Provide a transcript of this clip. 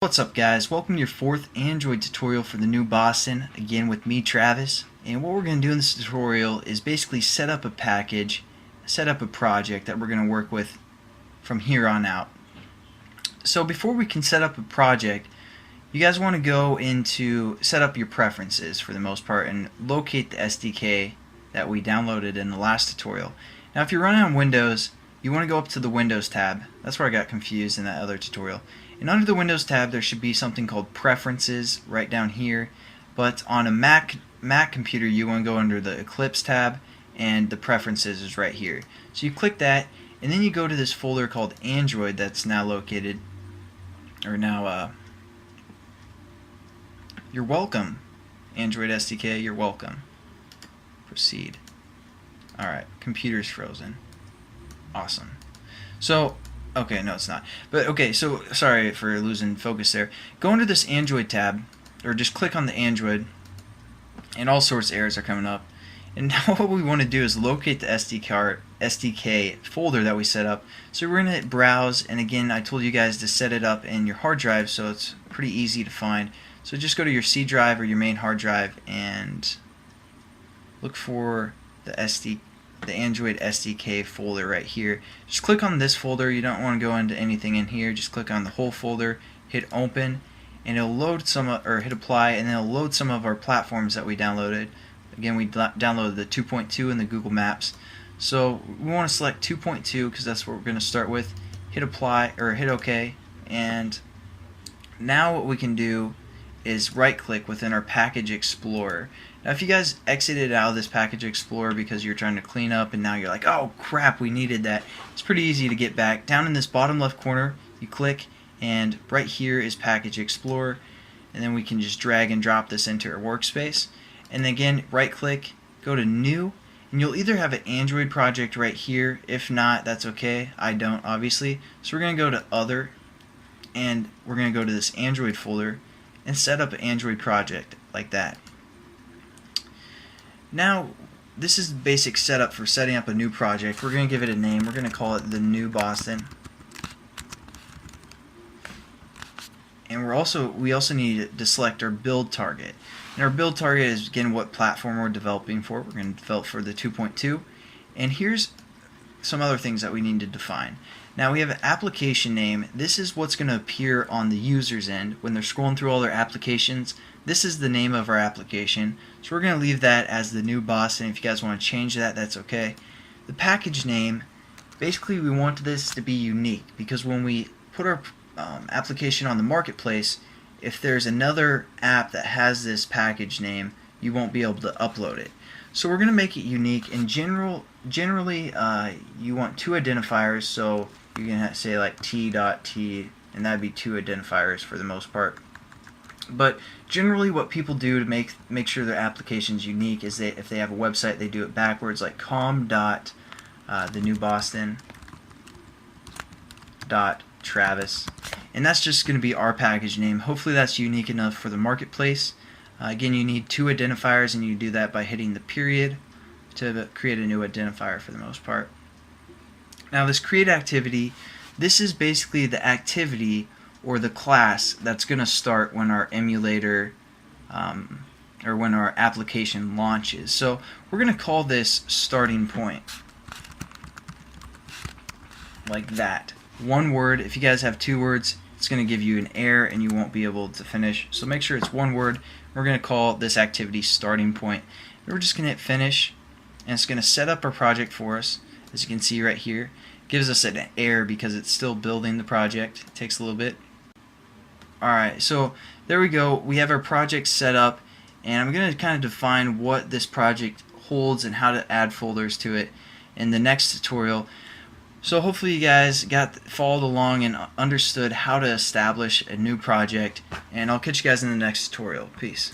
What's up guys, welcome to your fourth Android tutorial for the new Boston, again with me Travis. And what we're going to do in this tutorial is basically set up a package, set up a project that we're going to work with from here on out. So before we can set up a project, you guys want to go into set up your preferences for the most part and locate the SDK that we downloaded in the last tutorial. Now if you're running on Windows, you want to go up to the Windows tab. That's where I got confused in that other tutorial. And under the Windows tab there should be something called Preferences right down here. But on a Mac computer you want to go under the Eclipse tab, and the Preferences is right here. So you click that and then you go to this folder called Android that's now located, or now you're welcome. Android SDK, you're welcome. Proceed. Alright, computer's frozen. Awesome. So, okay, no it's not. But okay, so sorry for losing focus there. Go into this Android tab, or just click on the Android, and all sorts of errors are coming up. And now what we want to do is locate the SDK folder that we set up. So we're going to hit browse, and again I told you guys to set it up in your hard drive so it's pretty easy to find. So just go to your C drive or your main hard drive and look for the Android SDK folder right here. Just click on this folder. You don't want to go into anything in here. Just click on the whole folder, hit open, and it'll load or hit apply, and then it'll load some of our platforms that we downloaded. Again, we downloaded the 2.2 and the Google Maps. So we want to select 2.2 because that's what we're going to start with. Hit apply or hit OK, and now what we can do is right click within our Package Explorer. Now if you guys exited out of this Package Explorer because you're trying to clean up and now you're like, oh crap, we needed that, it's pretty easy to get back. Down in this bottom left corner you click, and right here is Package Explorer, and then we can just drag and drop this into our workspace. And then again, right click, go to New, and you'll either have an Android project right here. If not, that's okay, I don't obviously. So we're going to go to Other, and we're going to go to this Android folder and set up an Android project like that. Now this is the basic setup for setting up a new project. We're going to give it a name. We're going to call it the New Boston. And we also need to select our build target. And our build target is again what platform we're developing for. We're going to develop for the 2.2. And here's some other things that we need to define. Now we have an application name. This is what's going to appear on the user's end when they're scrolling through all their applications. This is the name of our application. So we're going to leave that as the New Boston. If you guys want to change that, that's okay. The package name, basically we want this to be unique because when we put our application on the marketplace, if there's another app that has this package name, you won't be able to upload it. So we're going to make it unique. In generally you want two identifiers, so you can say like t.t, and that'd be two identifiers for the most part. But generally what people do to make sure their application's unique is if they have a website, they do it backwards, like com.thenewboston.travis, and that's just going to be our package name. Hopefully that's unique enough for the marketplace. Again, you need two identifiers, and you do that by hitting the period to create a new identifier for the most part. Now this create activity, this is basically the activity or the class that's going to start when our emulator or when our application launches. So we're going to call this starting point, like that. One word. If you guys have two words, it's going to give you an error and you won't be able to finish. So make sure it's one word. We're going to call this activity starting point. And we're just going to hit finish, and it's going to set up our project for us. As you can see right here, it gives us an error because it's still building the project. It takes a little bit. Alright, so there we go. We have our project set up, and I'm going to kind of define what this project holds and how to add folders to it in the next tutorial. So hopefully you guys followed along and understood how to establish a new project, and I'll catch you guys in the next tutorial. Peace.